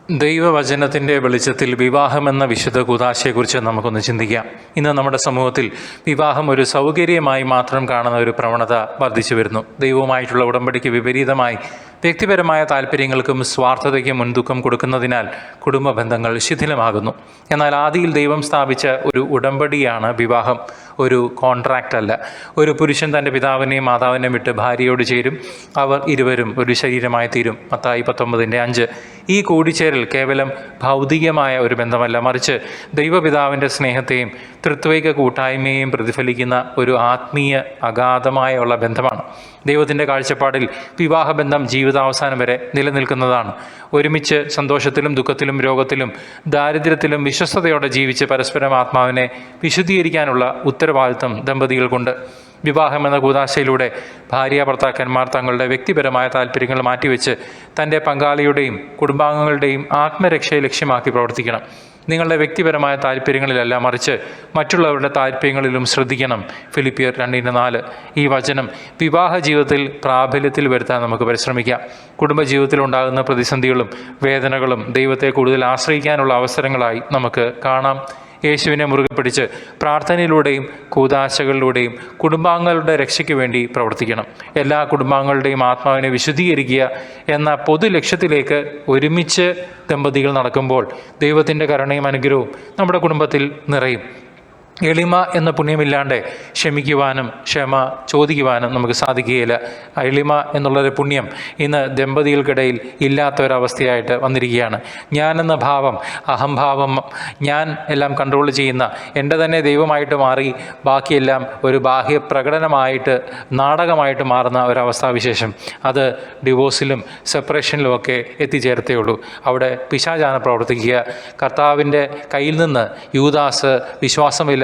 ദൈവവചനത്തിൻ്റെ വെളിച്ചത്തിൽ വിവാഹമെന്ന വിശുദ്ധ കൂദാശയെക്കുറിച്ച് നമുക്കൊന്ന് ചിന്തിക്കാം. ഇന്ന് നമ്മുടെ സമൂഹത്തിൽ വിവാഹം ഒരു സൗകര്യമായി മാത്രം കാണുന്ന ഒരു പ്രവണത വർദ്ധിച്ചു വരുന്നു. ദൈവവുമായിട്ടുള്ള ഉടമ്പടിക്ക് വിപരീതമായി വ്യക്തിപരമായ താല്പര്യങ്ങൾക്കും സ്വാർത്ഥതയ്ക്കും മുൻതൂക്കം കൊടുക്കുന്നതിനാൽ കുടുംബ ബന്ധങ്ങൾ ശിഥിലമാകുന്നു. എന്നാൽ ആദിയിൽ ദൈവം സ്ഥാപിച്ച ഒരു ഉടമ്പടിയാണ് വിവാഹം, ഒരു കോൺട്രാക്റ്റ് അല്ല. ഒരു പുരുഷൻ തൻ്റെ പിതാവിനെയും മാതാവിനെയും വിട്ട് ഭാര്യയോട് ചേരും, അവർ ഇരുവരും ഒരു ശരീരമായി തീരും. മത്തായി 19:5. ഈ കൂടിച്ചേരൽ കേവലം ഭൗതികമായ ഒരു ബന്ധമല്ല, മറിച്ച് ദൈവപിതാവിൻ്റെ സ്നേഹത്തെയും ത്രിത്വൈക കൂട്ടായ്മയെയും പ്രതിഫലിക്കുന്ന ഒരു ആത്മീയ അഗാധമായുള്ള ബന്ധമാണ്. ദൈവത്തിൻ്റെ കാഴ്ചപ്പാടിൽ വിവാഹബന്ധം ജീവിതാവസാനം വരെ നിലനിൽക്കുന്നതാണ്. ഒരുമിച്ച് സന്തോഷത്തിലും ദുഃഖത്തിലും രോഗത്തിലും ദാരിദ്ര്യത്തിലും വിശ്വസ്തയോടെ ജീവിച്ച് പരസ്പരം ആത്മാവിനെ വിശുദ്ധീകരിക്കാനുള്ള ഉത്തരവാദിത്വം ദമ്പതികൾക്കുണ്ട്. വിവാഹം എന്ന കൂദാശയിലൂടെ ഭാര്യ ഭർത്താക്കന്മാർ തങ്ങളുടെ വ്യക്തിപരമായ താല്പര്യങ്ങൾ മാറ്റിവെച്ച് തൻ്റെ പങ്കാളിയുടെയും കുടുംബാംഗങ്ങളുടെയും ആത്മരക്ഷയെ ലക്ഷ്യമാക്കി പ്രവർത്തിക്കണം. നിങ്ങളുടെ വ്യക്തിപരമായ താല്പര്യങ്ങളിലല്ല, മറിച്ച് മറ്റുള്ളവരുടെ താല്പര്യങ്ങളിലും ശ്രദ്ധിക്കണം. ഫിലിപ്പിയർ 2:4. ഈ വചനം വിവാഹ ജീവിതത്തിൽ പ്രാബല്യത്തിൽ വരുത്താൻ നമുക്ക് പരിശ്രമിക്കാം. കുടുംബജീവിതത്തിൽ ഉണ്ടാകുന്ന പ്രതിസന്ധികളും വേദനകളും ദൈവത്തെ കൂടുതൽ ആശ്രയിക്കാനുള്ള അവസരങ്ങളായി നമുക്ക് കാണാം. യേശുവിനെ മുറുകെ പിടിച്ച് പ്രാർത്ഥനയിലൂടെയും കൂദാശകളിലൂടെയും കുടുംബാംഗങ്ങളുടെ രക്ഷയ്ക്ക് വേണ്ടി പ്രവർത്തിക്കണം. എല്ലാ കുടുംബാംഗങ്ങളുടെയും ആത്മാവിനെ വിശുദ്ധീകരിക്കുക എന്ന പൊതു ലക്ഷ്യത്തിലേക്ക് ഒരുമിച്ച് ദമ്പതികൾ നടക്കുമ്പോൾ ദൈവത്തിൻ്റെ കരുണയും അനുഗ്രഹവും നമ്മുടെ കുടുംബത്തിൽ നിറയും. എളിമ എന്ന പുണ്യമില്ലാണ്ട് ക്ഷമിക്കുവാനും ക്ഷമ ചോദിക്കുവാനും നമുക്ക് സാധിക്കുകയില്ല. എളിമ എന്നുള്ളൊരു പുണ്യം ഇന്ന് ദമ്പതികൾക്കിടയിൽ ഇല്ലാത്ത ഒരവസ്ഥയായിട്ട് വന്നിരിക്കുകയാണ്. ഞാനെന്ന ഭാവം, അഹംഭാവം, ഞാൻ എല്ലാം കൺട്രോൾ ചെയ്യുന്ന, എൻ്റെ തന്നെ ദൈവമായിട്ട് മാറി ബാക്കിയെല്ലാം ഒരു ബാഹ്യ പ്രകടനമായിട്ട് നാടകമായിട്ട് മാറുന്ന ഒരവസ്ഥാവിശേഷം അത് ഡിവോഴ്സിലും സെപ്പറേഷനിലുമൊക്കെ എത്തിച്ചേരത്തേ ഉള്ളൂ. അവിടെ പിശാചാണ് പ്രവർത്തിക്കുക. കർത്താവിൻ്റെ കയ്യിൽ നിന്ന് യൂദാസ് വിശ്വാസമില്ല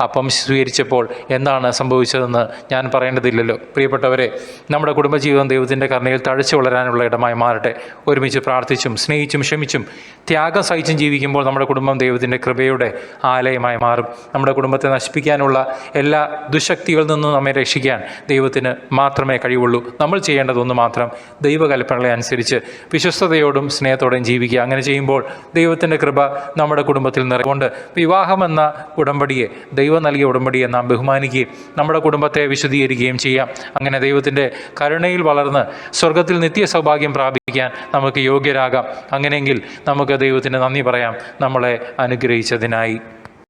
അപ്പം സ്വീകരിച്ചപ്പോൾ എന്താണ് സംഭവിച്ചതെന്ന് ഞാൻ പറയേണ്ടതില്ലല്ലോ. പ്രിയപ്പെട്ടവരെ, നമ്മുടെ കുടുംബജീവിതം ദൈവത്തിൻ്റെ കരുണയിൽ തഴച്ചു വളരാനുള്ള ഇടമായി മാറട്ടെ. ഒരുമിച്ച് പ്രാർത്ഥിച്ചും സ്നേഹിച്ചും ക്ഷമിച്ചും ത്യാഗം സഹിച്ചും ജീവിക്കുമ്പോൾ നമ്മുടെ കുടുംബം ദൈവത്തിൻ്റെ കൃപയുടെ ആലയമായി മാറും. നമ്മുടെ കുടുംബത്തെ നശിപ്പിക്കാനുള്ള എല്ലാ ദുശക്തികളിൽ നിന്നും നമ്മെ രക്ഷിക്കാൻ ദൈവത്തിന് മാത്രമേ കഴിയുള്ളൂ. നമ്മൾ ചെയ്യേണ്ടതൊന്ന് മാത്രം, ദൈവകൽപ്പനകളെ അനുസരിച്ച് വിശ്വസ്തയോടും സ്നേഹത്തോടെയും ജീവിക്കുക. അങ്ങനെ ചെയ്യുമ്പോൾ ദൈവത്തിൻ്റെ കൃപ നമ്മുടെ കുടുംബത്തിൽ നിറകൊണ്ട് വിവാഹമെന്ന ഉടമ്പടി ദൈവം നൽകിയ ഉടമ്പടിയെ നാം ബഹുമാനിക്കുകയും നമ്മുടെ കുടുംബത്തെ വിശുദ്ധീകരിക്കുകയും ചെയ്യാം. അങ്ങനെ ദൈവത്തിൻ്റെ കരുണയിൽ വളർന്ന് സ്വർഗത്തിൽ നിത്യ സൗഭാഗ്യം പ്രാപിക്കാൻ നമുക്ക് യോഗ്യരാകാം. അങ്ങനെയെങ്കിൽ നമുക്ക് ദൈവത്തിന് നന്ദി പറയാം, നമ്മളെ അനുഗ്രഹിച്ചതിനായി.